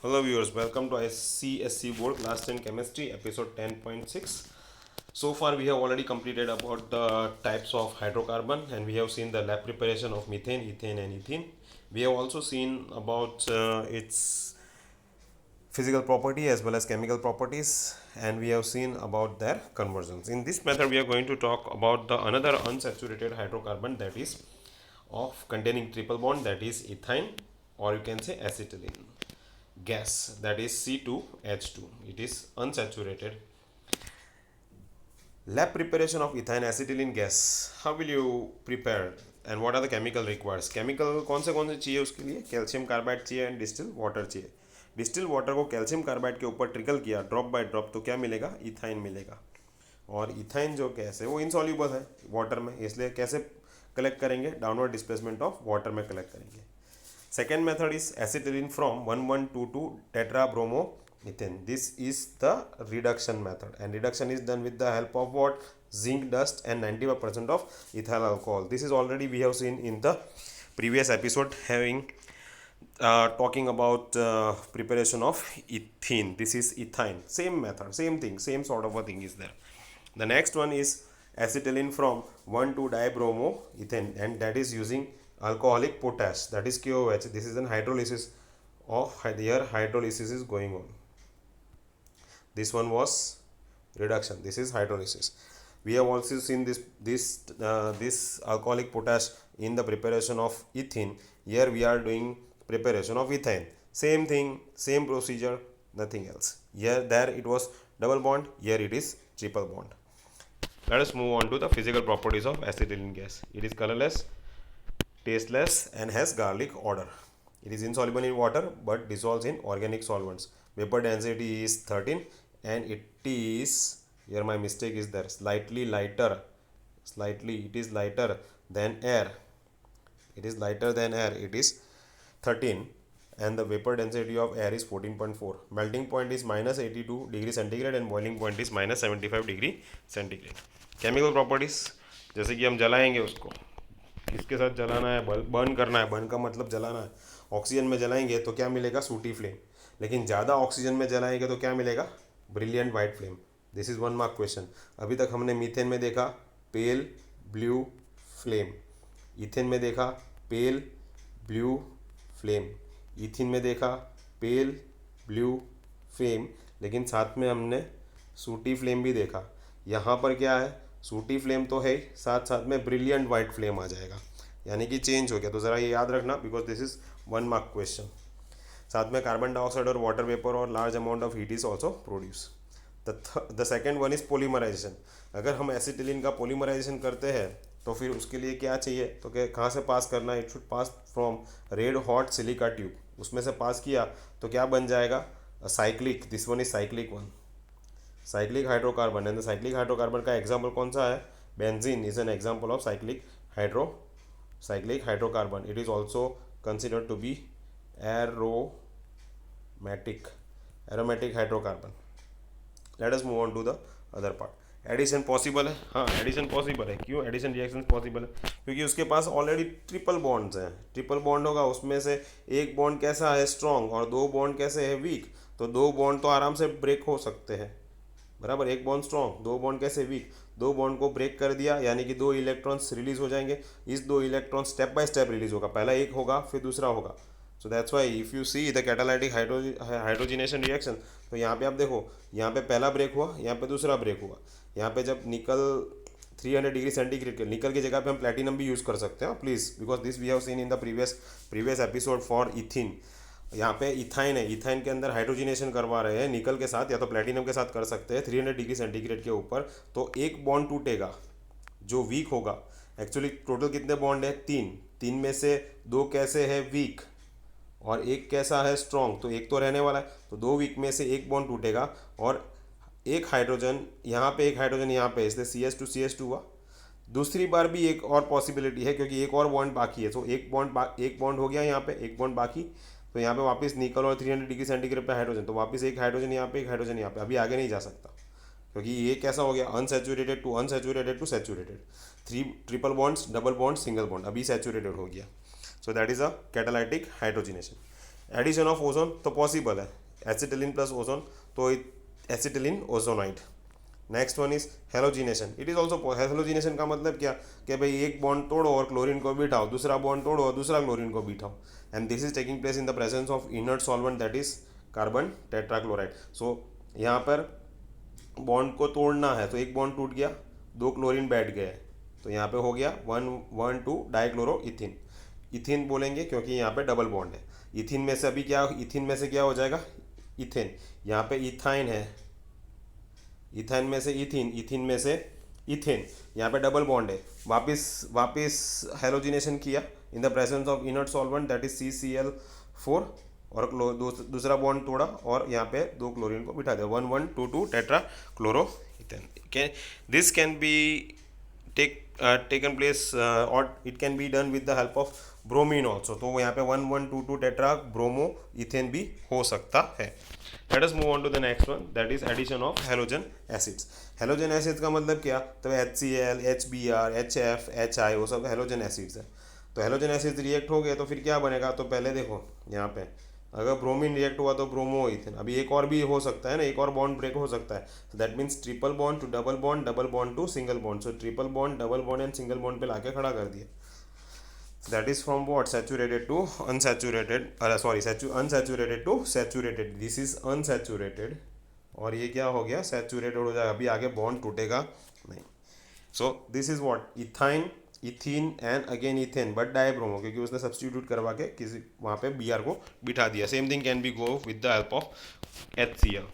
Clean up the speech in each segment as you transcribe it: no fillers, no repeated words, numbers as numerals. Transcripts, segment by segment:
Hello viewers, welcome to CSC Board Class 10 Chemistry episode 10.6. So far we have already completed about the types of hydrocarbon and we have seen the lab preparation of methane, ethane and ethene. We have also seen about its physical property as well as chemical properties, and we have seen about their conversions. In this method we are going to talk about the another unsaturated hydrocarbon that is of containing triple bond, that is ethane, or you can say acetylene gas, that is C2H2. It is unsaturated. Lab preparation of ethyl acetylene gas. How will you prepare and what are the chemical requires? Chemical कौन से चाहिए उसके लिए? Calcium carbide चाहिए and distil water चाहिए. Distil water को calcium carbide के ऊपर ट्रिकल किया ड्रॉप बाय ड्रॉप, तो क्या मिलेगा? इथाइन मिलेगा. और इथाइन जो गैस है वो इनसॉल्यूबल है वाटर में, इसलिए कैसे कलेक्ट करेंगे? डाउनवर्ड डिस्प्लेसमेंट ऑफ वाटर में कलेक्ट करेंगे. Second method is acetylene from 1122 tetrabromoethane. This is the reduction method, and reduction is done with the help of what? Zinc dust and 95% of ethyl alcohol. This is already we have seen in the previous episode, having talking about preparation of ethene. This is ethine. Same method, same thing, same sort of a thing is there. The next one is acetylene from 1,2-dibromoethane, and that is using alcoholic potash, that is KOH. This is an hydrolysis of here hydrolysis is going on. This one was reduction, this is hydrolysis. We have also seen this alcoholic potash in the preparation of ethene. Here we are doing preparation of ethane. Same thing, same procedure, nothing else. Here there it was double bond, here it is triple bond. Let us move on to the physical properties of acetylene gas. It is colorless, tasteless and has garlic odor. It is insoluble in water but dissolves in organic solvents. Vapor density is 13 and it is, here my mistake is there, slightly it is lighter than air. It is lighter than air, it is 13, and the vapor density of air is 14.4. Melting point is minus 82 degree centigrade and boiling point is minus 75 degree centigrade. Chemical properties, जैसे कि हम जलाएंगे उसको, किसके साथ जलाना है? Burn करना है. बर्न का मतलब जलाना है. ऑक्सीजन में जलाएंगे तो क्या मिलेगा? सूटी फ्लेम. लेकिन ज़्यादा ऑक्सीजन में जलाएंगे तो क्या मिलेगा? Brilliant white flame. This is 1 mark question. अभी तक हमने मीथेन में देखा पेल ब्लू फ्लेम, इथेन में देखा पेल ब्लू फ्लेम, इथिन में देखा पेल ब्लू फ्लेम, लेकिन साथ में हमने सूटी फ्लेम भी देखा. यहाँ पर क्या है? सूटी फ्लेम तो है, साथ साथ में ब्रिलियंट वाइट फ्लेम आ जाएगा, यानी कि चेंज हो गया. तो ज़रा ये याद रखना, because this is 1 mark question. साथ में कार्बन डाइऑक्साइड और वाटर वेपर और large amount of heat is also produce. The second one is polymerisation. अगर हम एसिटिलीन का पोलीमराइजेशन करते हैं तो फिर उसके लिए क्या चाहिए? तो क्या कहाँ से पास करना है? It should pass from red hot silica tube. उसमें से पास किया तो क्या बन जाएगा? Cyclic. This one is cyclic one, cyclic hydrocarbon. And the cyclic hydrocarbon का एग्जाम्पल कौन सा है? Benzene is an example of cyclic hydrocarbon. It is also considered to be aromatic hydrocarbon. Let us move on to the other part. Addition possible है? हाँ, addition possible है. क्यों addition reaction possible है? क्योंकि उसके पास ऑलरेडी ट्रिपल बॉन्ड्स हैं. Triple bond होगा, उसमें से एक बॉन्ड कैसा है? स्ट्रॉन्ग, और दो बॉन्ड कैसे है? वीक. तो दो बॉन्ड तो आराम से ब्रेक हो सकते हैं, बराबर. एक बॉन्ड स्ट्रॉन्ग, दो बॉन्ड कैसे? वीक. दो बॉन्ड को ब्रेक कर दिया यानी कि दो इलेक्ट्रॉन्स रिलीज हो जाएंगे. इस दो electron step by step release होगा. पहला एक होगा फिर दूसरा होगा. So that's why if you see the catalytic hydrogenation reaction, तो यहाँ पे आप देखो, यहाँ पे पहला ब्रेक हुआ, यहाँ पे दूसरा ब्रेक हुआ. यहाँ पे जब निकल 300 डिग्री सेंटीग्रेड के, निकल की जगह पे हम प्लेटिनम भी यूज़ कर सकते हैं please, because this we have seen in the previous episode for ethyne. यहाँ पे इथाइन है, इथाइन के अंदर हाइड्रोजिनेशन करवा रहे हैं निकल के साथ या तो प्लेटिनम के साथ कर सकते हैं 300 डिग्री सेंटीग्रेड के ऊपर. तो एक बॉन्ड टूटेगा जो वीक होगा. एक्चुअली टोटल कितने बॉन्ड है? 3 में से 2 कैसे है? वीक, और एक कैसा है? स्ट्रॉन्ग. तो एक तो रहने वाला है, तो 2 वीक में से एक बॉन्ड टूटेगा और एक हाइड्रोजन यहाँ पे, एक हाइड्रोजन यहाँ पे, इसलिए CH2 हुआ. दूसरी बार भी एक और पॉसिबिलिटी है क्योंकि एक और बॉन्ड बाकी है. तो एक बॉन्ड हो गया यहाँ पे, एक बॉन्ड बाकी. तो यहाँ पे वापस निकल और 300 डिग्री सेंटीग्रेड पे हाइड्रोजन, तो वापस एक हाइड्रोजन यहाँ पे, एक हाइड्रोजन यहाँ पे. अभी आगे नहीं जा सकता क्योंकि ये कैसा हो गया? Unsaturated to saturated. 3 triple bonds, double bond, single bond, अभी सैचुरेटेड हो गया. So that is a catalytic hydrogenation. Addition of ozone तो पॉसिबल है, एसिटिलीन प्लस ओजोन तो acetylene ozonide. Next one is halogenation, it is also, halogenation का मतलब क्या कि भाई एक बॉन्ड तोड़ो और क्लोरीन को बिठाओ, दूसरा बॉन्ड तोड़ो और दूसरा क्लोरीन को बिठाओ, and this is taking place in the presence of inert solvent that is carbon tetrachloride. So यहाँ पर बॉन्ड को तोड़ना है तो एक बॉन्ड टूट गया, दो क्लोरीन बैठ गए, तो यहाँ पे हो गया 1,1,2 डाइक्लोरो इथिन। इथिन बोलेंगे क्योंकि यहाँ पे डबल बॉन्ड है। इथिन में से अभी क्या, इथिन में से क्या हो जाएगा, इथेन। यहाँ पे इथाइन है, इथाइन में से इथिन, इथिन में से इथेन, यहाँ पे डबल बॉन्ड है। वापस वापस हेलोजिनेशन किया इन the presence of inert solvent that is CCl4, और दूसरा बॉन्ड तोड़ा और यहाँ पे दो क्लोरीन को बिठा दिया, 1,1,2,2 tetra chloro ethane. This can be taken place or it can be done with the help of bromine also, तो यहाँ पे 1,1,2,2 टेट्रा ब्रोमो इथेन भी हो सकता है। Let us move on to the next one, that is addition of halogen acids। halogen acids का मतलब क्या, तो HCl, HBr, HF, HI वो सब halogen acids है। तो halogen acids रिएक्ट हो गए तो फिर क्या बनेगा, तो पहले देखो यहाँ पे अगर ब्रोमीन रिएक्ट हुआ तो ब्रोमो इथेन, अभी एक और भी हो सकता है ना, एक और बॉन्ड ब्रेक हो सकता है, so that means triple bond to double bond to single bond, so triple bond, double bond and single bond पे लाके खड़ा कर दिया। That is from what, saturated to unsaturated, sorry unsaturated to saturated, this is unsaturated और ये क्या हो गया, सैचुरेटेड हो जाएगा, अभी आगे बॉन्ड टूटेगा नहीं। सो this is what, ethyne, ethene and again ethane but dibromo, क्योंकि उसने सब्सटीट्यूट करवा के किसी वहाँ पे Br को बिठा दिया। Same thing can be go with the help of HCl।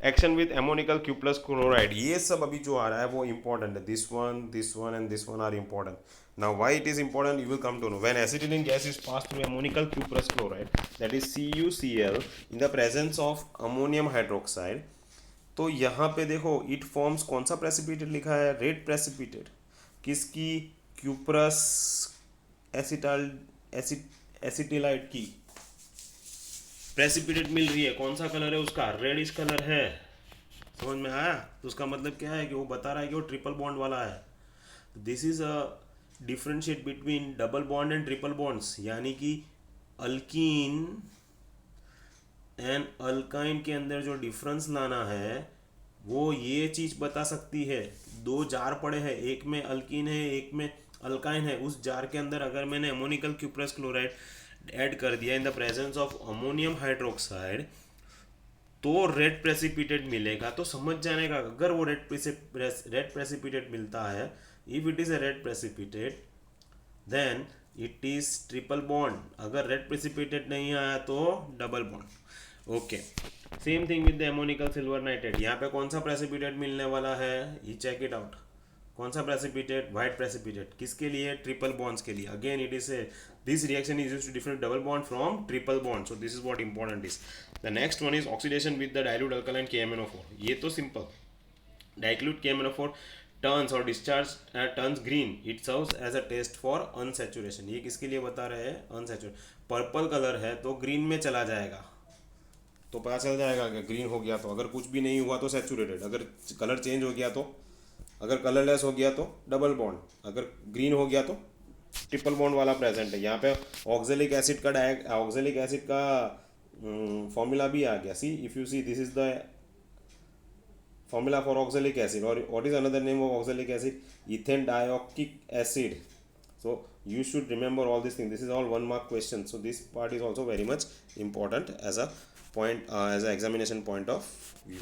Action with ammoniacal Q plus chloride, ये सब अभी जो आ रहा है वो इंपॉर्टेंट है, this one and this one are important. Now why it is important you will come to know when acetylene gas is pass through ammoniacal Q plus chloride that is CuCl in the presence of ammonium hydroxide. तो यहाँ पे देखो it forms कौन सा precipitate लिखा है, red precipitate, किसकी, cuprous acetal एसिटिलाइट की प्रेसिपिटेट मिल रही है, कौन सा कलर है उसका, रेडिश कलर है। समझ में आया, तो उसका मतलब क्या है कि वो बता रहा है कि वो ट्रिपल बॉन्ड वाला है। This is a differentiate between double bond and triple bonds, यानी कि अल्कीन एंड अल्काइन के अंदर जो डिफरेंस लाना है वो ये चीज बता सकती है। दो जार पड़े हैं, एक में अल्कीन है एक में अल्काइन है, उस जार के अंदर अगर मैंने अमोनिकल क्यूप्रस क्लोराइड ऐड कर दिया इन the presence of ammonium hydroxide तो रेड प्रेसिपिटेट मिलेगा। तो समझ जाने का, अगर वो रेड प्रेसिपिटेट मिलता है, if it is a red precipitate then it is triple bond, अगर रेड प्रेसिपिटेट नहीं आया तो double bond. Okay, same thing with the ammoniacal silver nitrate, यहाँ पे कौन सा प्रेसिपिटेट मिलने वाला है, ये चेक इट आउट, कौन सा प्रेसिपिटेट, व्हाइट प्रेसिपिटेट, किसके लिए, ट्रिपल बॉन्ड्स के लिए। Again it is this reaction is used to different double bond from triple bond, so this is what important is. The next one is oxidation with the dilute alkaline KMnO4, ये तो simple, dilute KMnO4 turns और discharge turns green, it serves as a test for unsaturation, ये किसके लिए बता रहे हैं, अनसैचुरेट, purple colour है तो ग्रीन में चला जाएगा, तो पता चल जाएगा कि ग्रीन हो गया तो, अगर कुछ भी नहीं हुआ तो सैचुरेटेड, अगर कलर चेंज हो गया तो, अगर कलरलेस हो गया तो डबल बॉन्ड, अगर ग्रीन हो गया तो ट्रिपल बॉन्ड वाला प्रेजेंट है। यहाँ पे ऑक्जेलिक एसिड का फॉर्मूला भी आ गया, see if you see this is the formula for oxalic acid, और what is another name of oxalic acid, ethane dioxic acid. So you should remember all these things, this is all 1 mark question, so this part is also very much important as a point as a examination point of view।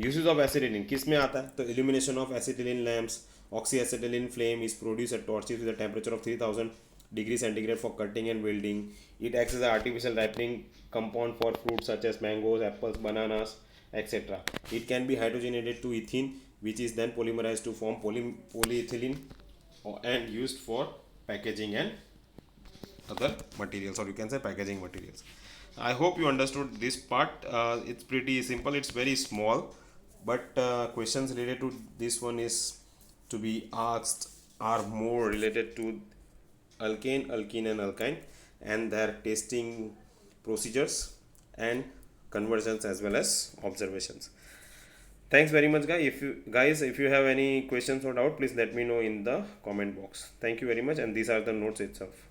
uses of acetylene किस में आता है, तो illumination of acetylene lamps, oxyacetylene flame is produced at torches with a temperature of 3000 degree centigrade for cutting and welding। it acts as an artificial ripening compound for fruits such as mangoes, apples, bananas, etc। it can be hydrogenated to ethene which is then polymerized to form polyethylene and used for packaging and other materials, or you can say packaging materials। I hope you understood this part, it's pretty simple, it's very small, but questions related to this one is to be asked are more related to alkane, alkene and alkyne and their testing procedures and conversions as well as observations। Thanks very much guys, if you have any questions or doubt please let me know in the comment box। thank you very much, and these are the notes itself।